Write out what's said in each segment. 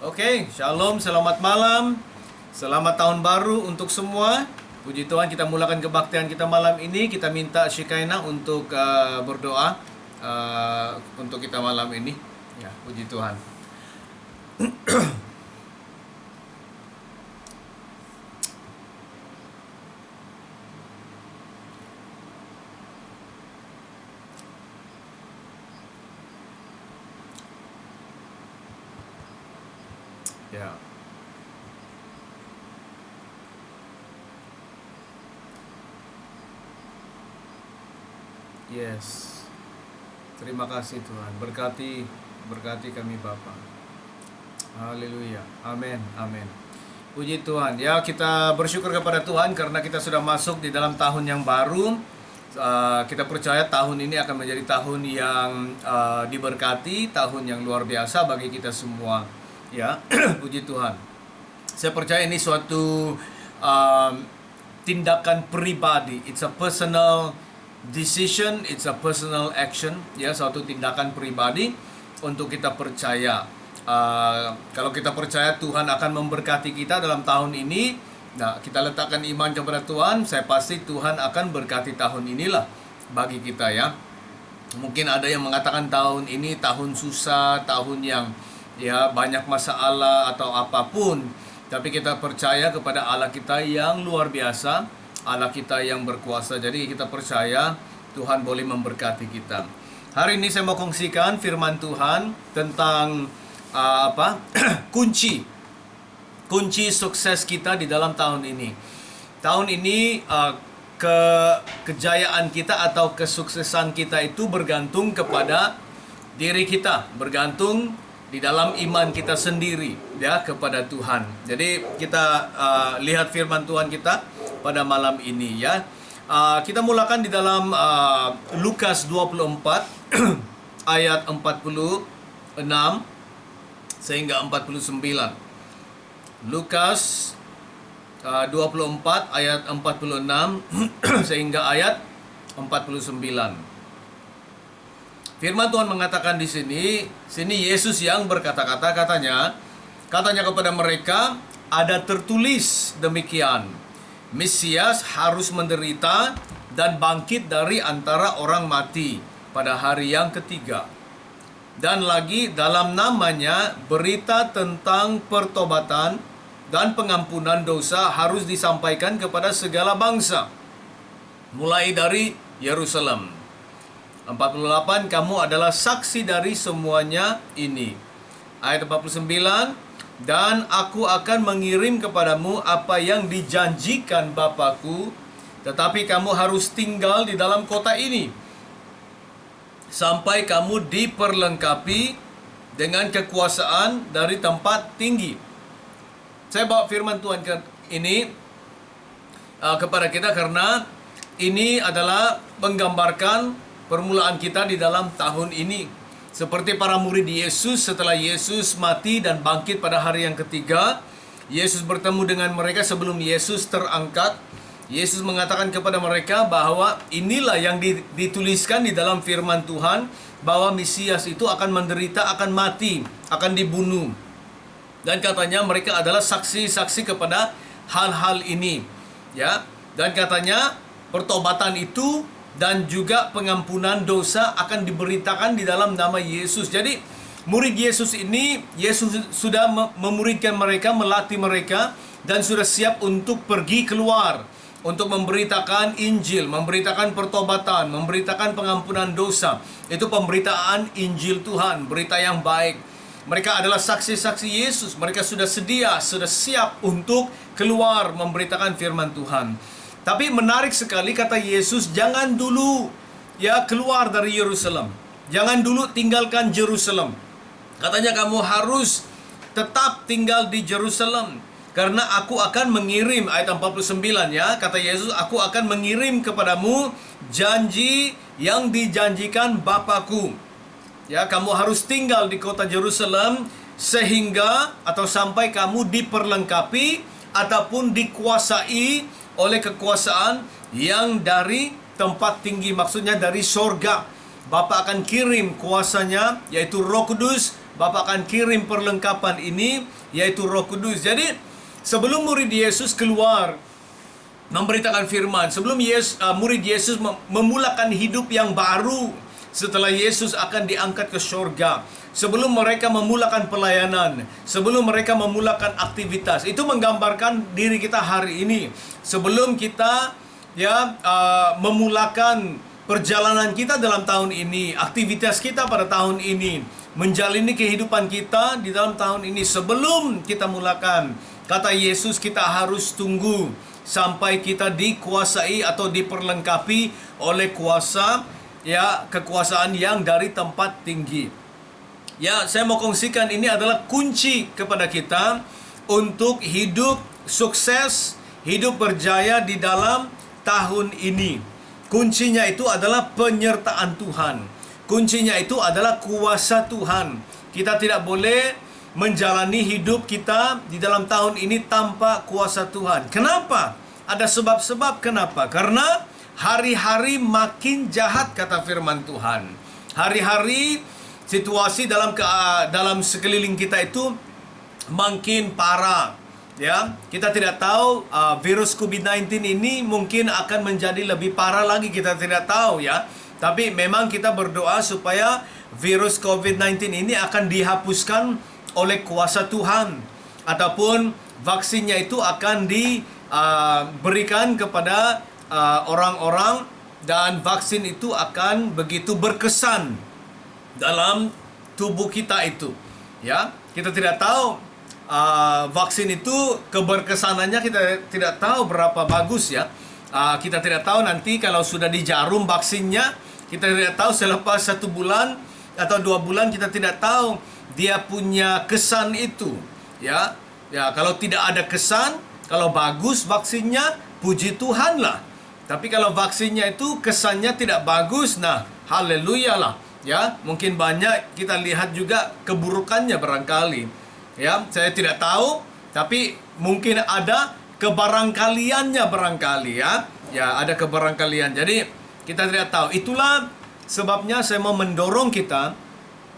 Oke, shalom, selamat malam. Selamat tahun baru untuk semua. Puji Tuhan, kita mulakan kebaktian kita malam ini. Kita minta Shekinah untuk berdoa untuk kita malam ini. Ya, puji Tuhan. Ya. Yes. Terima kasih Tuhan. Berkati kami Bapa. Haleluya. Amin. Amin. Puji Tuhan. Ya, kita bersyukur kepada Tuhan karena kita sudah masuk di dalam tahun yang baru. Kita percaya tahun ini akan menjadi tahun yang diberkati, tahun yang luar biasa bagi kita semua. Ya, puji Tuhan. Saya percaya ini suatu tindakan pribadi. It's a personal decision, it's a personal action. Ya, suatu tindakan pribadi untuk kita percaya. Kalau kita percaya Tuhan akan memberkati kita dalam tahun ini, nah kita letakkan iman kepada Tuhan, saya pasti Tuhan akan berkati tahun inilah bagi kita ya. Mungkin ada yang mengatakan tahun ini tahun susah, tahun yang ya banyak masalah atau apapun, tapi kita percaya kepada Allah kita yang luar biasa, Allah kita yang berkuasa. Jadi kita percaya Tuhan boleh memberkati kita. Hari ini saya mau kongsikan firman Tuhan tentang kunci sukses kita di dalam tahun ini. Tahun ini kejayaan kita atau kesuksesan kita itu bergantung kepada diri kita, bergantung di dalam iman kita sendiri ya kepada Tuhan. Jadi kita lihat firman Tuhan kita pada malam ini ya. Kita mulakan di dalam Lukas 24 ayat 46 sehingga 49. Lukas 24 ayat 46 sehingga ayat 49. Firman Tuhan mengatakan di sini Yesus yang berkata-kata, katanya kepada mereka, ada tertulis demikian, Mesias harus menderita dan bangkit dari antara orang mati pada hari yang ketiga. Dan lagi dalam namanya berita tentang pertobatan dan pengampunan dosa harus disampaikan kepada segala bangsa, mulai dari Yerusalem. 48, kamu adalah saksi dari semuanya ini. Ayat 49, dan aku akan mengirim kepadamu apa yang dijanjikan Bapakku, tetapi kamu harus tinggal di dalam kota ini sampai kamu diperlengkapi dengan kekuasaan dari tempat tinggi. Saya bawa firman Tuhan ini kepada kita karena ini adalah menggambarkan permulaan kita di dalam tahun ini. Seperti para murid Yesus, setelah Yesus mati dan bangkit pada hari yang ketiga, Yesus bertemu dengan mereka sebelum Yesus terangkat. Yesus mengatakan kepada mereka bahwa inilah yang dituliskan di dalam firman Tuhan, bahwa Mesias itu akan menderita, akan mati, akan dibunuh. Dan katanya mereka adalah saksi-saksi kepada hal-hal ini. Ya, dan katanya pertobatan itu dan juga pengampunan dosa akan diberitakan di dalam nama Yesus. Jadi murid Yesus ini, Yesus sudah memuridkan mereka, melatih mereka, dan sudah siap untuk pergi keluar untuk memberitakan Injil, memberitakan pertobatan, memberitakan pengampunan dosa. Itu pemberitaan Injil Tuhan, berita yang baik. Mereka adalah saksi-saksi Yesus. Mereka sudah sedia, sudah siap untuk keluar memberitakan firman Tuhan. Tapi menarik sekali kata Yesus, jangan dulu ya keluar dari Yerusalem. Jangan dulu tinggalkan Yerusalem. Katanya kamu harus tetap tinggal di Yerusalem, karena aku akan mengirim, ayat 49 ya, kata Yesus, aku akan mengirim kepadamu janji yang dijanjikan Bapakku. Ya, kamu harus tinggal di kota Yerusalem sehingga atau sampai kamu diperlengkapi ataupun dikuasai oleh kekuasaan yang dari tempat tinggi, maksudnya dari sorga. Bapa akan kirim kuasanya, yaitu Roh Kudus, Bapa akan kirim perlengkapan ini, yaitu Roh Kudus. Jadi sebelum murid Yesus keluar memberitakan firman, sebelum murid Yesus memulakan hidup yang baru setelah Yesus akan diangkat ke syurga, sebelum mereka memulakan pelayanan, sebelum mereka memulakan aktivitas, itu menggambarkan diri kita hari ini. Sebelum kita memulakan perjalanan kita dalam tahun ini, aktivitas kita pada tahun ini, menjalani kehidupan kita di dalam tahun ini, sebelum kita mulakan, kata Yesus, kita harus tunggu sampai kita dikuasai atau diperlengkapi oleh kuasa, kekuasaan yang dari tempat tinggi. Saya mau kongsikan, ini adalah kunci kepada kita untuk hidup sukses, hidup berjaya di dalam tahun ini. Kuncinya itu adalah penyertaan Tuhan. Kuncinya itu adalah kuasa Tuhan. Kita tidak boleh menjalani hidup kita di dalam tahun ini tanpa kuasa Tuhan. Kenapa? Ada sebab-sebab kenapa. Karena hari-hari makin jahat, kata firman Tuhan. Hari-hari situasi dalam sekeliling kita itu makin parah. Kita tidak tahu virus COVID-19 ini mungkin akan menjadi lebih parah lagi, kita tidak tahu Tapi memang kita berdoa supaya virus COVID-19 ini akan dihapuskan oleh kuasa Tuhan, ataupun vaksinnya itu akan diberikan kepada orang-orang, dan vaksin itu akan begitu berkesan dalam tubuh kita itu. Kita tidak tahu vaksin itu keberkesanannya, kita tidak tahu berapa bagus kita tidak tahu nanti kalau sudah di jarum vaksinnya, kita tidak tahu selepas 1 bulan atau 2 bulan, kita tidak tahu dia punya kesan itu. Kalau tidak ada kesan, kalau bagus vaksinnya, puji Tuhan lah. Tapi kalau vaksinnya itu kesannya tidak bagus, nah haleluya lah. Mungkin banyak kita lihat juga keburukannya barangkali. Saya tidak tahu, tapi mungkin ada kebarangkaliannya barangkali ada kebarangkalian. Jadi kita tidak tahu. Itulah sebabnya saya mau mendorong kita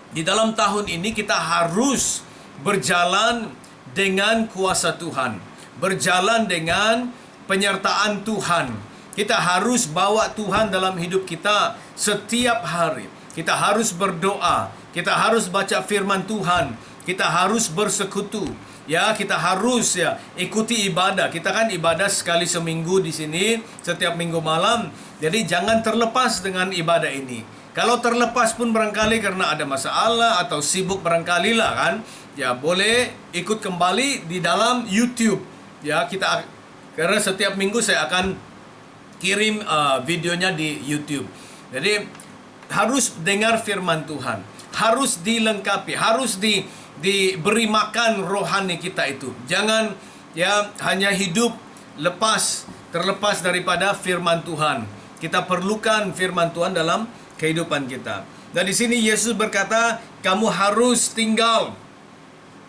di dalam tahun ini, kita harus berjalan dengan kuasa Tuhan, berjalan dengan penyertaan Tuhan. Kita harus bawa Tuhan dalam hidup kita setiap hari. Kita harus berdoa, kita harus baca firman Tuhan, kita harus bersekutu. Kita harus ikuti ibadah. Kita kan ibadah sekali seminggu di sini, setiap minggu malam. Jadi jangan terlepas dengan ibadah ini. Kalau terlepas pun barangkali karena ada masalah atau sibuk barangkali lah kan, boleh ikut kembali di dalam YouTube. Karena setiap minggu saya akan kirim videonya di YouTube. Jadi harus dengar firman Tuhan, harus dilengkapi, harus diberi makan rohani kita itu. Jangan hanya hidup terlepas daripada firman Tuhan. Kita perlukan firman Tuhan dalam kehidupan kita. Dan di sini Yesus berkata, kamu harus tinggal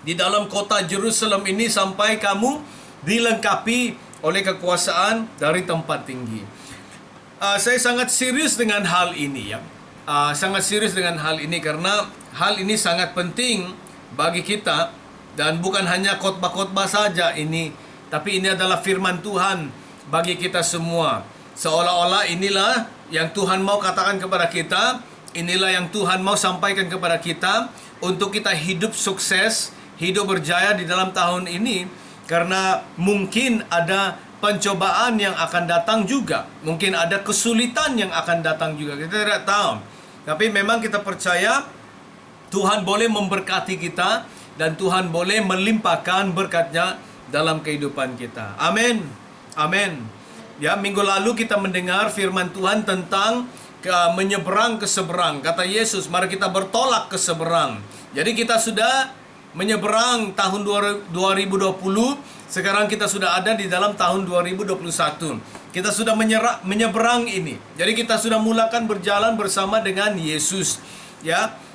di dalam kota Jerusalem ini sampai kamu dilengkapi oleh kekuasaan dari tempat tinggi. Saya sangat serius dengan hal ini sangat serius dengan hal ini, karena hal ini sangat penting bagi kita, dan bukan hanya khotbah-khotbah saja ini, tapi ini adalah firman Tuhan bagi kita semua. Seolah-olah inilah yang Tuhan mau katakan kepada kita, inilah yang Tuhan mau sampaikan kepada kita untuk kita hidup sukses, hidup berjaya di dalam tahun ini. Karena mungkin ada pencobaan yang akan datang juga, mungkin ada kesulitan yang akan datang juga, kita tidak tahu. Tapi memang kita percaya Tuhan boleh memberkati kita, dan Tuhan boleh melimpahkan berkat-Nya dalam kehidupan kita. Amin. Amin. Minggu lalu kita mendengar firman Tuhan tentang menyeberang ke seberang. Kata Yesus, mari kita bertolak ke seberang. Jadi kita sudah menyeberang tahun 2020, sekarang kita sudah ada di dalam tahun 2021. Kita sudah menyeberang ini. Jadi kita sudah mulakan berjalan bersama dengan Yesus.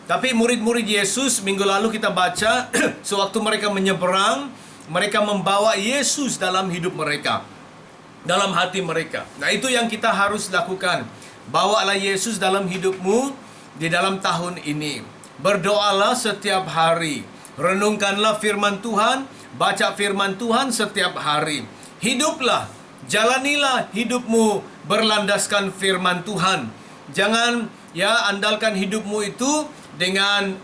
Tapi murid-murid Yesus minggu lalu kita baca sewaktu mereka menyeberang, mereka membawa Yesus dalam hidup mereka, dalam hati mereka. Nah, itu yang kita harus lakukan. Bawalah Yesus dalam hidupmu di dalam tahun ini. Berdoalah setiap hari. Renungkanlah firman Tuhan, baca firman Tuhan setiap hari. Hiduplah, jalanilah hidupmu berlandaskan firman Tuhan. Jangan andalkan hidupmu itu dengan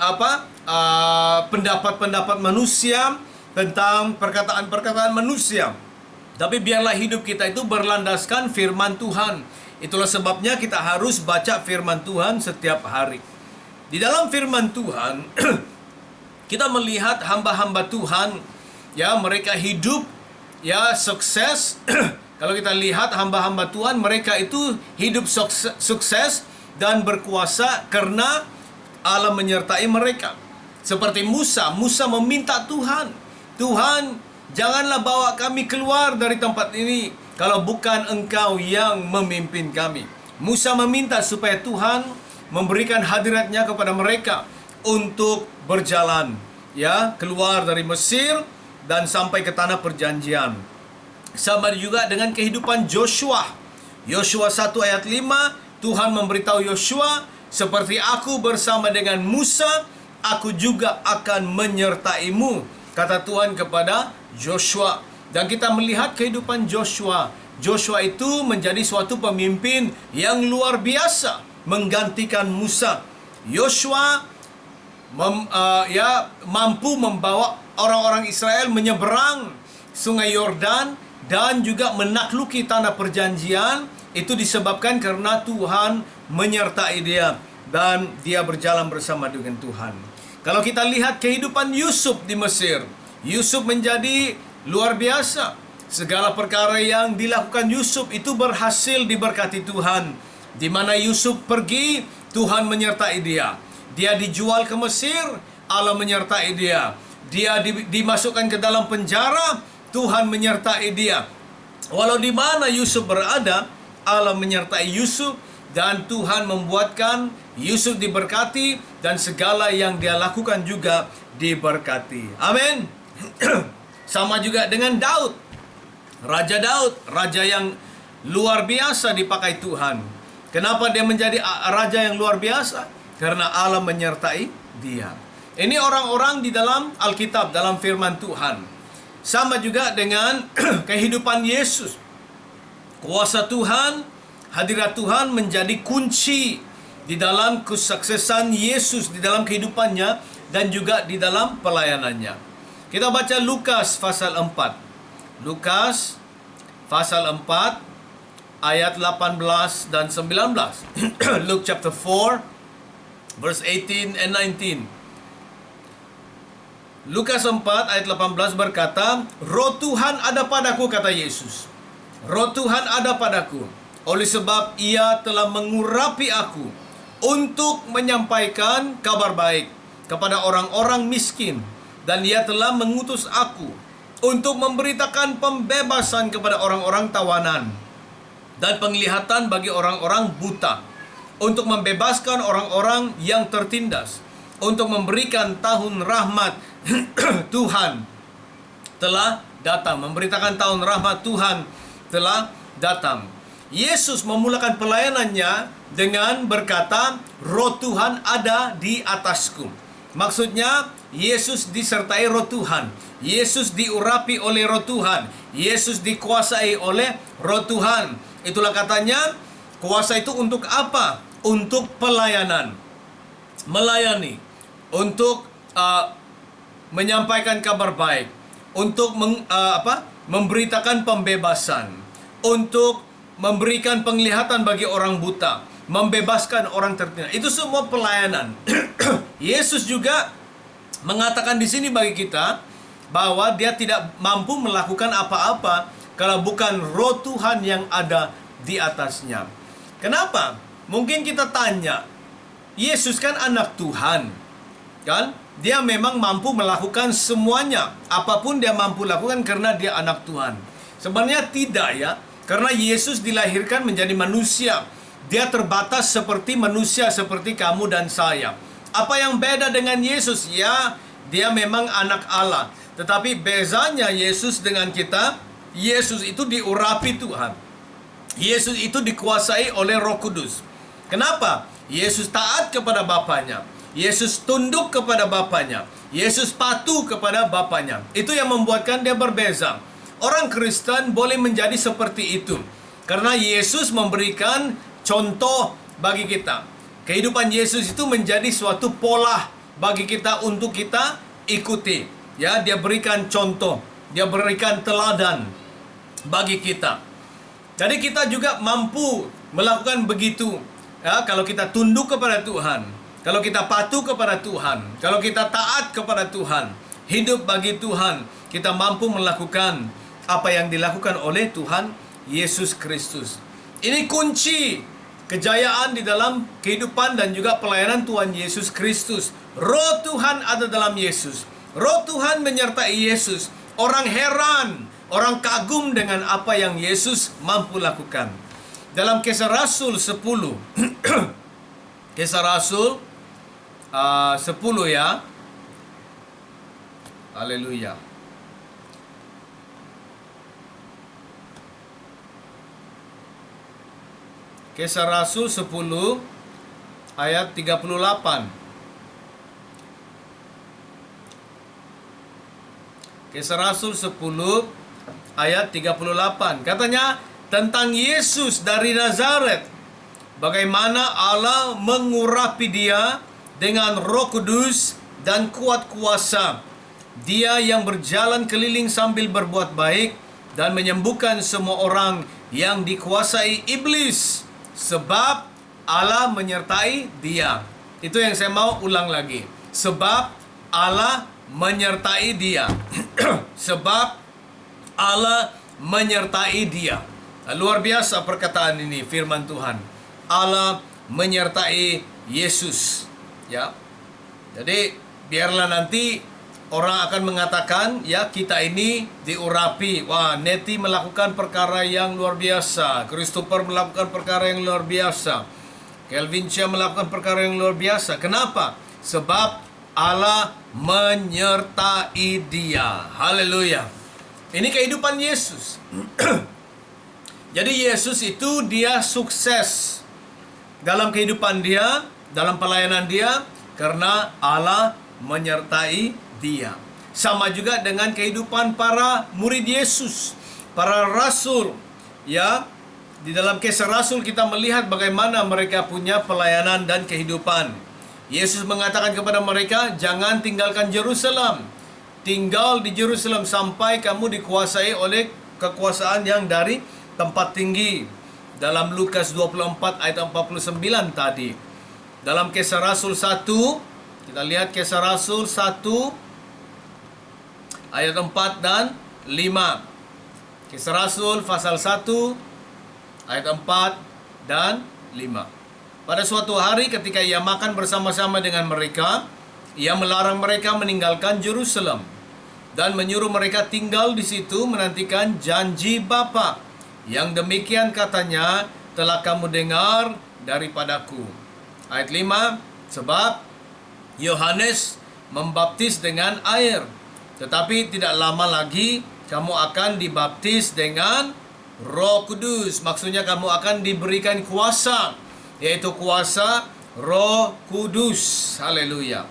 pendapat-pendapat manusia, tentang perkataan-perkataan manusia. Tapi biarlah hidup kita itu berlandaskan firman Tuhan. Itulah sebabnya kita harus baca firman Tuhan setiap hari. Di dalam firman Tuhan kita melihat hamba-hamba Tuhan, mereka hidup sukses. Kalau kita lihat hamba-hamba Tuhan, mereka itu hidup sukses dan berkuasa karena Allah menyertai mereka. Seperti Musa meminta Tuhan, Tuhan, janganlah bawa kami keluar dari tempat ini kalau bukan Engkau yang memimpin kami. Musa meminta supaya Tuhan memberikan hadiratnya kepada mereka untuk berjalan keluar dari Mesir dan sampai ke tanah perjanjian. Sama juga dengan kehidupan Joshua. Yosua 1 ayat 5, Tuhan memberitahu Yosua, seperti aku bersama dengan Musa, aku juga akan menyertaimu, kata Tuhan kepada Joshua. Dan kita melihat kehidupan Joshua. Joshua itu menjadi suatu pemimpin yang luar biasa, menggantikan Musa. Joshua mampu membawa orang-orang Israel menyeberang Sungai Yordan dan juga menakluki tanah perjanjian. Itu disebabkan karena Tuhan menyertai dia dan dia berjalan bersama dengan Tuhan. Kalau kita lihat kehidupan Yusuf di Mesir, Yusuf menjadi luar biasa. Segala perkara yang dilakukan Yusuf itu berhasil diberkati Tuhan. Di mana Yusuf pergi, Tuhan menyertai dia. Dia dijual ke Mesir, Allah menyertai dia. Dia dimasukkan ke dalam penjara, Tuhan menyertai dia. Walau di mana Yusuf berada, Allah menyertai Yusuf. Dan Tuhan membuatkan Yusuf diberkati dan segala yang dia lakukan juga diberkati. Amin. Sama juga dengan Daud. Raja Daud, raja yang luar biasa dipakai Tuhan. Kenapa dia menjadi raja yang luar biasa? Karena Allah menyertai dia. Ini orang-orang di dalam Alkitab, dalam firman Tuhan. Sama juga dengan kehidupan Yesus. Kuasa Tuhan, hadirat Tuhan menjadi kunci di dalam kesuksesan Yesus di dalam kehidupannya dan juga di dalam pelayanannya. Kita baca Lukas pasal 4. Lukas pasal 4 ayat 18 dan 19. Luke chapter 4 verse 18 and 19. Lukas 4 ayat 18 berkata, "Roh Tuhan ada padaku," kata Yesus. "Roh Tuhan ada padaku, oleh sebab Ia telah mengurapi aku untuk menyampaikan kabar baik kepada orang-orang miskin, dan Ia telah mengutus aku untuk memberitakan pembebasan kepada orang-orang tawanan dan penglihatan bagi orang-orang buta, untuk membebaskan orang-orang yang tertindas, untuk memberikan tahun rahmat Tuhan telah datang." Memberitakan tahun rahmat Tuhan telah datang. Yesus memulakan pelayanannya dengan berkata, "Roh Tuhan ada di atasku." Maksudnya, Yesus disertai Roh Tuhan. Yesus diurapi oleh Roh Tuhan. Yesus dikuasai oleh Roh Tuhan. Itulah katanya, kuasa itu untuk apa? Untuk pelayanan. Melayani. Untuk menyampaikan kabar baik. Untuk memberitakan pembebasan. Untuk memberikan penglihatan bagi orang buta, membebaskan orang tertindas. Itu semua pelayanan. Yesus juga mengatakan di sini bagi kita bahwa dia tidak mampu melakukan apa-apa kalau bukan Roh Tuhan yang ada di atasnya. Kenapa? Mungkin kita tanya, Yesus kan anak Tuhan, kan? Dia memang mampu melakukan semuanya. Apapun dia mampu lakukan karena dia anak Tuhan. Sebenarnya tidak ya. Karena Yesus dilahirkan menjadi manusia. Dia terbatas seperti manusia, seperti kamu dan saya. Apa yang beda dengan Yesus? Ya, dia memang anak Allah. Tetapi bezanya Yesus dengan kita, Yesus itu diurapi Tuhan. Yesus itu dikuasai oleh Roh Kudus. Kenapa? Yesus taat kepada Bapanya. Yesus tunduk kepada Bapanya. Yesus patuh kepada Bapanya. Itu yang membuatkan dia berbeza. Orang Kristen boleh menjadi seperti itu karena Yesus memberikan contoh bagi kita. Kehidupan Yesus itu menjadi suatu pola bagi kita untuk kita ikuti. Ya, dia berikan contoh, dia berikan teladan bagi kita. Jadi kita juga mampu melakukan begitu. Ya, kalau kita tunduk kepada Tuhan, kalau kita patuh kepada Tuhan, kalau kita taat kepada Tuhan, hidup bagi Tuhan, kita mampu melakukan apa yang dilakukan oleh Tuhan Yesus Kristus. Ini kunci kejayaan di dalam kehidupan dan juga pelayanan Tuhan Yesus Kristus. Roh Tuhan ada dalam Yesus. Roh Tuhan menyertai Yesus. Orang heran, orang kagum dengan apa yang Yesus mampu lakukan. Dalam Kisah Rasul 10, Kisah Rasul 10 ya. Haleluya. Kisah Rasul 10 ayat 38. Kisah Rasul 10 ayat 38. Katanya tentang Yesus dari Nazaret, bagaimana Allah mengurapi dia dengan Roh Kudus dan kuat kuasa. Dia yang berjalan keliling sambil berbuat baik dan menyembuhkan semua orang yang dikuasai iblis, sebab Allah menyertai dia. Itu yang saya mau ulang lagi. Sebab Allah menyertai dia. Sebab Allah menyertai dia. Luar biasa perkataan ini, firman Tuhan. Allah menyertai Yesus. Ya. Jadi biarlah nanti orang akan mengatakan, ya kita ini diurapi. Wah, Neti melakukan perkara yang luar biasa. Christopher melakukan perkara yang luar biasa. Kelvin Chia melakukan perkara yang luar biasa. Kenapa? Sebab Allah menyertai dia. Haleluya. Ini kehidupan Yesus. Jadi Yesus itu dia sukses dalam kehidupan dia, dalam pelayanan dia, karena Allah menyertai dia. Sama juga dengan kehidupan para murid Yesus, para rasul. Ya, di dalam Kisah Rasul kita melihat bagaimana mereka punya pelayanan dan kehidupan. Yesus mengatakan kepada mereka, jangan tinggalkan Yerusalem. Tinggal di Yerusalem sampai kamu dikuasai oleh kekuasaan yang dari tempat tinggi. Dalam Lukas 24 ayat 49 tadi. Dalam Kisah Rasul 1, kita lihat Kisah Rasul 1 ayat 4 dan 5. Kisah Rasul pasal 1 ayat 4 dan 5. Pada suatu hari ketika ia makan bersama-sama dengan mereka, ia melarang mereka meninggalkan Yerusalem dan menyuruh mereka tinggal di situ menantikan janji Bapa. Yang demikian katanya telah kamu dengar daripadaku. Ayat 5, sebab Yohanes membaptis dengan air, tetapi tidak lama lagi kamu akan dibaptis dengan Roh Kudus. Maksudnya kamu akan diberikan kuasa, yaitu kuasa Roh Kudus. Haleluya.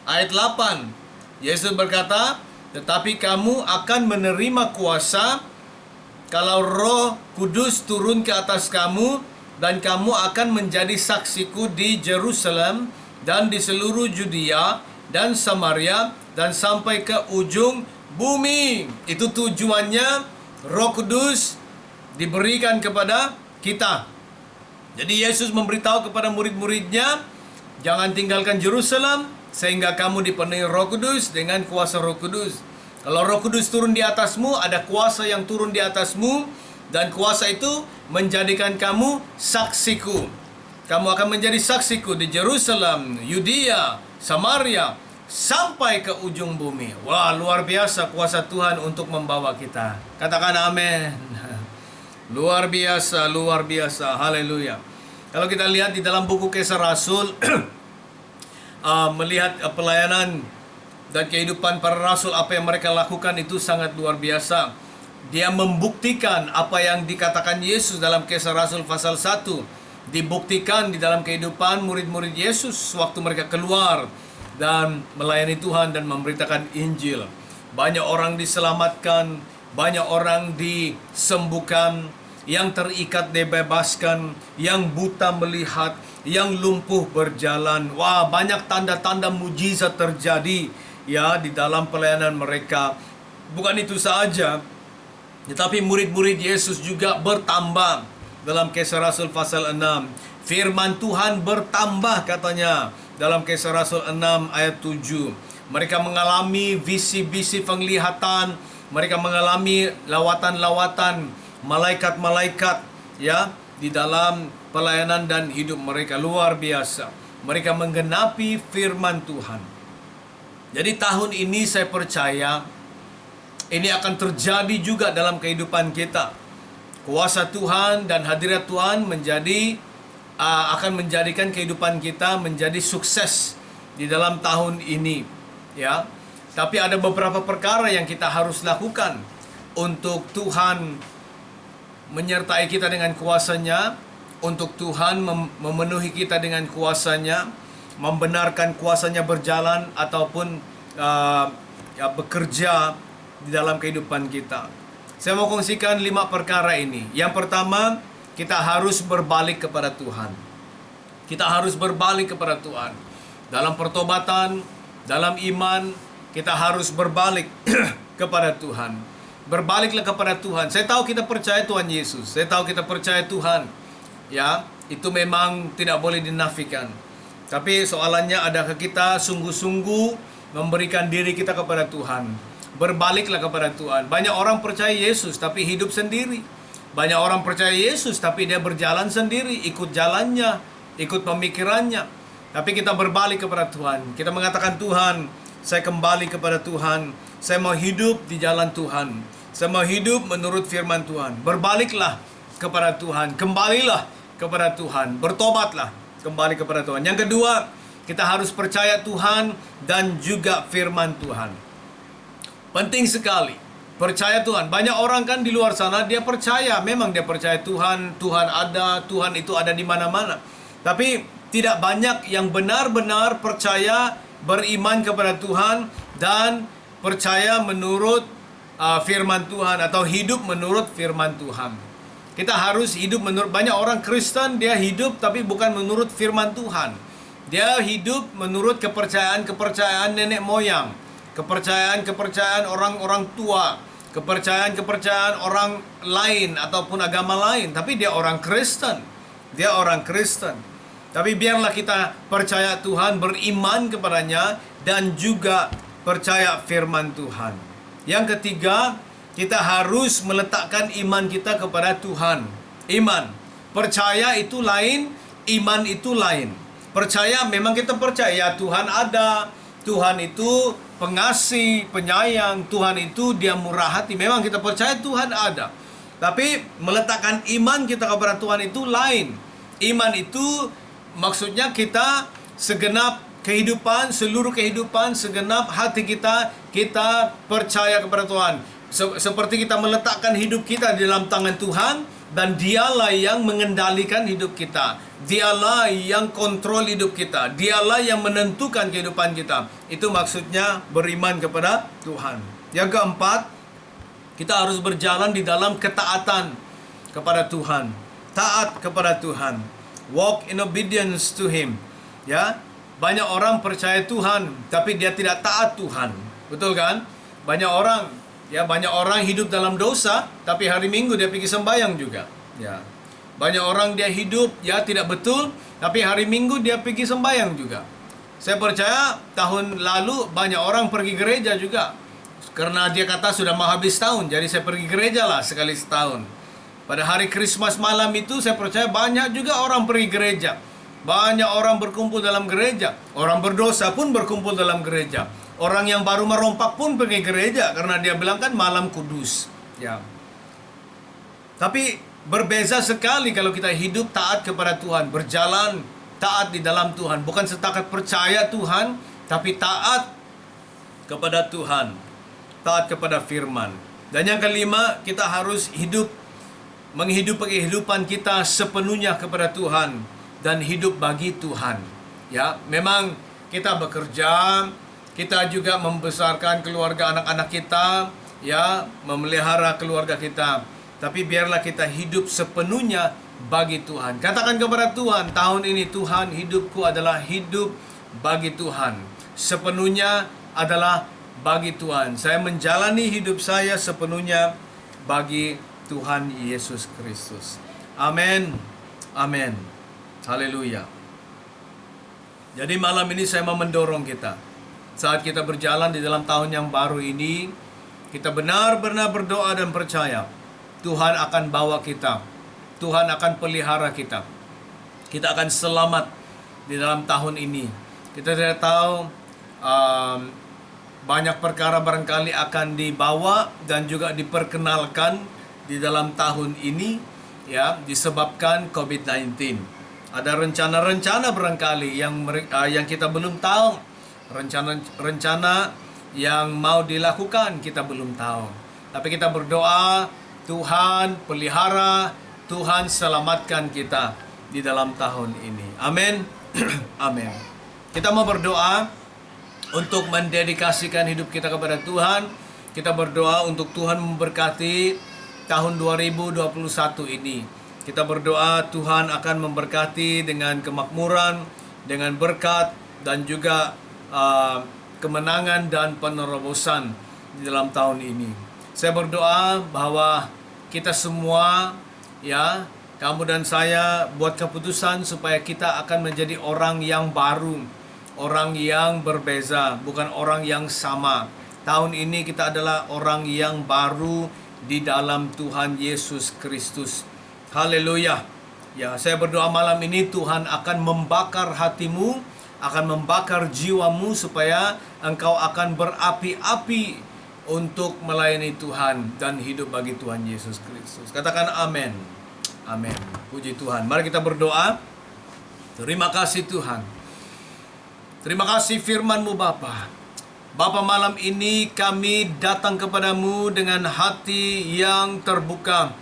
Ayat 8, Yesus berkata, tetapi kamu akan menerima kuasa kalau Roh Kudus turun ke atas kamu, dan kamu akan menjadi saksiku di Jerusalem dan di seluruh Judea dan Samaria dan sampai ke ujung bumi. Itu tujuannya Roh Kudus diberikan kepada kita. Jadi Yesus memberitahu kepada murid-muridnya, jangan tinggalkan Yerusalem sehingga kamu dipenuhi Roh Kudus dengan kuasa Roh Kudus. Kalau Roh Kudus turun di atasmu, ada kuasa yang turun di atasmu, dan kuasa itu menjadikan kamu saksiku. Kamu akan menjadi saksiku di Jerusalem, Yudea, Samaria, sampai ke ujung bumi. Wah, luar biasa kuasa Tuhan untuk membawa kita. Katakan amin. Luar biasa, luar biasa. Haleluya. Kalau kita lihat di dalam buku Kisah Rasul, melihat pelayanan dan kehidupan para rasul, apa yang mereka lakukan itu sangat luar biasa. Dia membuktikan apa yang dikatakan Yesus dalam Kisah Rasul pasal 1. dibuktikan di dalam kehidupan murid-murid Yesus waktu mereka keluar dan melayani Tuhan dan memberitakan Injil. Banyak orang diselamatkan, banyak orang disembuhkan, yang terikat dibebaskan, yang buta melihat, yang lumpuh berjalan. Wah, banyak tanda-tanda mujizat terjadi ya di dalam pelayanan mereka. Bukan itu saja, tetapi murid-murid Yesus juga bertambah. Dalam Kisah Rasul pasal 6, firman Tuhan bertambah katanya. Dalam Kisah Rasul 6 ayat 7, mereka mengalami visi-visi penglihatan, mereka mengalami lawatan-lawatan malaikat-malaikat ya di dalam pelayanan dan hidup mereka. Luar biasa. Mereka menggenapi firman Tuhan. Jadi tahun ini saya percaya ini akan terjadi juga dalam kehidupan kita. Kuasa Tuhan dan hadirat Tuhan akan menjadikan kehidupan kita menjadi sukses di dalam tahun ini, ya. Tapi ada beberapa perkara yang kita harus lakukan untuk Tuhan menyertai kita dengan kuasa-Nya, untuk Tuhan memenuhi kita dengan kuasa-Nya, membenarkan kuasa-Nya berjalan ataupun bekerja di dalam kehidupan kita. Saya mau kongsikan 5 perkara ini. Yang pertama, kita harus berbalik kepada Tuhan. Kita harus berbalik kepada Tuhan. Dalam pertobatan, dalam iman, kita harus berbalik kepada Tuhan. Berbaliklah kepada Tuhan. Saya tahu kita percaya Tuhan Yesus. Saya tahu kita percaya Tuhan. Ya, itu memang tidak boleh dinafikan. Tapi soalannya, adakah kita sungguh-sungguh memberikan diri kita kepada Tuhan? Berbaliklah kepada Tuhan. Banyak orang percaya Yesus tapi hidup sendiri. Banyak orang percaya Yesus tapi dia berjalan sendiri, ikut jalannya, ikut pemikirannya. Tapi kita berbalik kepada Tuhan. Kita mengatakan, Tuhan, saya kembali kepada Tuhan. Saya mau hidup di jalan Tuhan. Saya mau hidup menurut firman Tuhan. Berbaliklah kepada Tuhan. Kembalilah kepada Tuhan. Bertobatlah kembali kepada Tuhan. Yang kedua, kita harus percaya Tuhan dan juga firman Tuhan. Penting sekali percaya Tuhan. Banyak orang kan di luar sana dia percaya, memang dia percaya Tuhan, Tuhan ada, Tuhan itu ada di mana-mana. Tapi tidak banyak yang benar-benar percaya, beriman kepada Tuhan dan percaya menurut firman Tuhan atau hidup menurut firman Tuhan. Kita harus hidup menurut, banyak orang Kristen dia hidup tapi bukan menurut firman Tuhan. Dia hidup menurut kepercayaan nenek moyang, kepercayaan orang-orang tua, kepercayaan orang lain ataupun agama lain. Tapi dia orang Kristen. Dia orang Kristen. Tapi biarlah kita percaya Tuhan, beriman kepadanya, dan juga percaya firman Tuhan. Yang ketiga, kita harus meletakkan iman kita kepada Tuhan. Iman. Percaya itu lain, iman itu lain. Percaya memang kita percaya Tuhan ada, Tuhan itu pengasih, penyayang, Tuhan itu dia murah hati. Memang kita percaya Tuhan ada. Tapi meletakkan iman kita kepada Tuhan itu lain. Iman itu maksudnya kita segenap kehidupan, seluruh kehidupan, segenap hati kita percaya kepada Tuhan. Seperti kita meletakkan hidup kita di dalam tangan Tuhan, dan dialah yang mengendalikan hidup kita. Dialah yang kontrol hidup kita. Dialah yang menentukan kehidupan kita. Itu maksudnya beriman kepada Tuhan. Yang keempat, kita harus berjalan di dalam ketaatan kepada Tuhan. Taat kepada Tuhan. Walk in obedience to Him. Ya, banyak orang percaya Tuhan tapi dia tidak taat Tuhan. Betul kan? Banyak orang hidup dalam dosa tapi hari Minggu dia pergi sembahyang juga. Ya. Banyak orang dia hidup tidak betul tapi hari Minggu dia pergi sembahyang juga. Saya percaya tahun lalu banyak orang pergi gereja juga. Karena dia kata sudah mau habis tahun, jadi saya pergi gereja lah sekali setahun. Pada hari Christmas malam itu saya percaya banyak juga orang pergi gereja. Banyak orang berkumpul dalam gereja. Orang berdosa pun berkumpul dalam gereja. Orang yang baru merompak pun pergi gereja karena dia bilang kan malam kudus. Ya. Tapi berbeza sekali kalau kita hidup taat kepada Tuhan, berjalan taat di dalam Tuhan, bukan setakat percaya Tuhan, tapi taat kepada Tuhan, taat kepada firman. Dan yang kelima, kita harus hidup menghidupi kehidupan kita sepenuhnya kepada Tuhan dan hidup bagi Tuhan. Ya, memang kita bekerja, kita juga membesarkan keluarga anak-anak kita, ya, memelihara keluarga kita. Tapi biarlah kita hidup sepenuhnya bagi Tuhan. Katakan kepada Tuhan, tahun ini Tuhan, hidupku adalah hidup bagi Tuhan. Sepenuhnya adalah bagi Tuhan. Saya menjalani hidup saya sepenuhnya bagi Tuhan Yesus Kristus. Amin. Amin. Haleluya. Jadi malam ini saya mau mendorong kita. Saat kita berjalan di dalam tahun yang baru ini, kita benar-benar berdoa dan percaya Tuhan akan bawa kita. Tuhan akan pelihara kita. Kita akan selamat di dalam tahun ini. Kita tidak tahu banyak perkara barangkali akan dibawa dan juga diperkenalkan di dalam tahun ini, ya, disebabkan COVID-19. Ada rencana-rencana barangkali yang kita belum tahu. Rencana-rencana yang mau dilakukan kita belum tahu. Tapi kita berdoa, Tuhan pelihara, Tuhan selamatkan kita di dalam tahun ini. Amin. Amin. Kita mau berdoa untuk mendedikasikan hidup kita kepada Tuhan. Kita berdoa untuk Tuhan memberkati tahun 2021 ini. Kita berdoa Tuhan akan memberkati dengan kemakmuran, dengan berkat, dan juga kemenangan dan penerobosan di dalam tahun ini. Saya berdoa bahwa kita semua, ya, kamu dan saya buat keputusan supaya kita akan menjadi orang yang baru, orang yang berbeza, bukan orang yang sama. Tahun ini kita adalah orang yang baru di dalam Tuhan Yesus Kristus. Haleluya. Ya, saya berdoa malam ini Tuhan akan membakar hatimu, akan membakar jiwamu supaya engkau akan berapi-api untuk melayani Tuhan dan hidup bagi Tuhan Yesus Kristus. Katakan amin. Amin. Puji Tuhan. Mari kita berdoa. Terima kasih Tuhan. Terima kasih firman-Mu Bapa. Bapa, malam ini kami datang kepadamu dengan hati yang terbuka.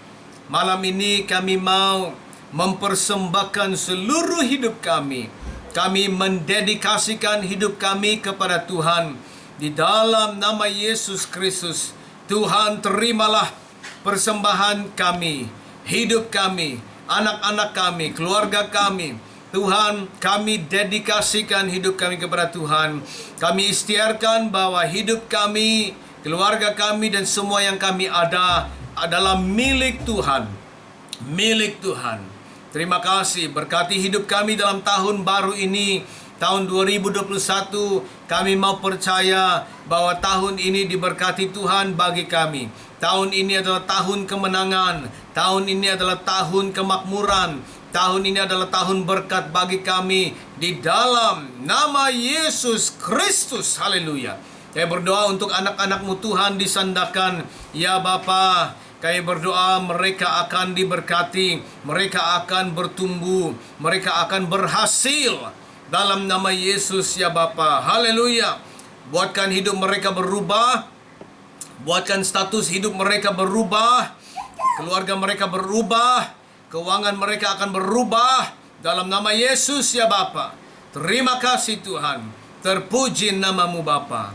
Malam ini kami mau mempersembahkan seluruh hidup kami. Kami mendedikasikan hidup kami kepada Tuhan. Di dalam nama Yesus Kristus, Tuhan terimalah persembahan kami, hidup kami, anak-anak kami, keluarga kami. Tuhan, kami dedikasikan hidup kami kepada Tuhan. Kami ikhtiarkan bahwa hidup kami, keluarga kami, dan semua yang kami ada adalah milik Tuhan. Milik Tuhan. Terima kasih, berkati hidup kami dalam tahun baru ini. Tahun 2021, kami mau percaya bahwa tahun ini diberkati Tuhan bagi kami. Tahun ini adalah tahun kemenangan. Tahun ini adalah tahun kemakmuran. Tahun ini adalah tahun berkat bagi kami di dalam nama Yesus Kristus. Haleluya. Saya berdoa untuk anak-anak-Mu Tuhan disandarkan. Ya Bapa, kami berdoa mereka akan diberkati, mereka akan bertumbuh, mereka akan berhasil dalam nama Yesus ya Bapa. Haleluya. Buatkan hidup mereka berubah, buatkan status hidup mereka berubah, keluarga mereka berubah, keuangan mereka akan berubah dalam nama Yesus ya Bapa. Terima kasih Tuhan. Terpuji nama-Mu Bapa.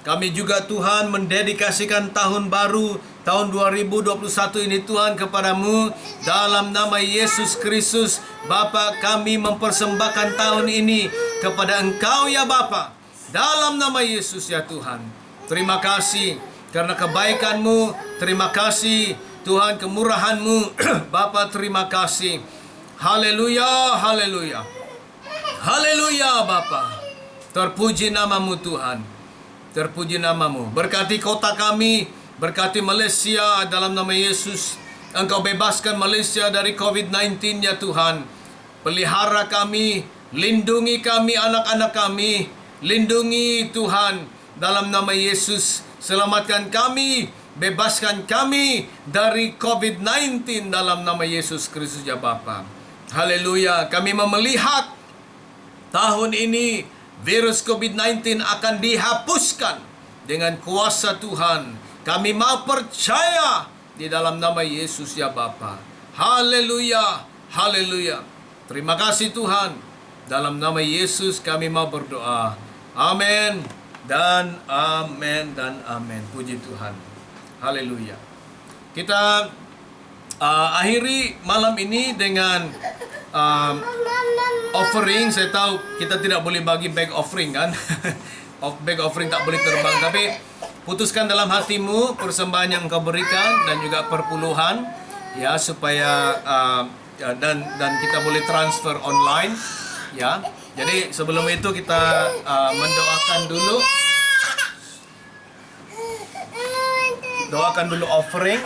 Kami juga Tuhan mendedikasikan tahun baru, tahun 2021 ini Tuhan kepadamu. Dalam nama Yesus Kristus, Bapa, kami mempersembahkan tahun ini kepada Engkau ya Bapa. Dalam nama Yesus ya Tuhan. Terima kasih karena kebaikan-Mu. Terima kasih Tuhan kemurahan-Mu. Bapa, terima kasih. Haleluya, haleluya. Haleluya Bapa. Terpuji nama-Mu Tuhan. Terpuji nama-Mu. Berkati kota kami, berkati Malaysia dalam nama Yesus. Engkau bebaskan Malaysia dari COVID-19 ya Tuhan. Pelihara kami, lindungi kami, anak-anak kami. Lindungi Tuhan dalam nama Yesus. Selamatkan kami, bebaskan kami dari COVID-19 dalam nama Yesus Kristus ya Bapa. Haleluya. Kami melihat tahun ini virus COVID-19 akan dihapuskan dengan kuasa Tuhan. Kami mau percaya di dalam nama Yesus ya Bapa. Haleluya. Haleluya. Terima kasih Tuhan. Dalam nama Yesus kami mau berdoa. Amin dan amin dan amin. Puji Tuhan. Haleluya. Kita akhiri malam ini dengan offering. Saya tahu kita tidak boleh bagi bag offering kan. Bag offering tak boleh terbang. Tapi putuskan dalam hatimu persembahan yang engkau berikan dan juga perpuluhan, ya, supaya dan kita boleh transfer online, ya. Jadi sebelum itu kita mendoakan dulu. Doakan dulu offering.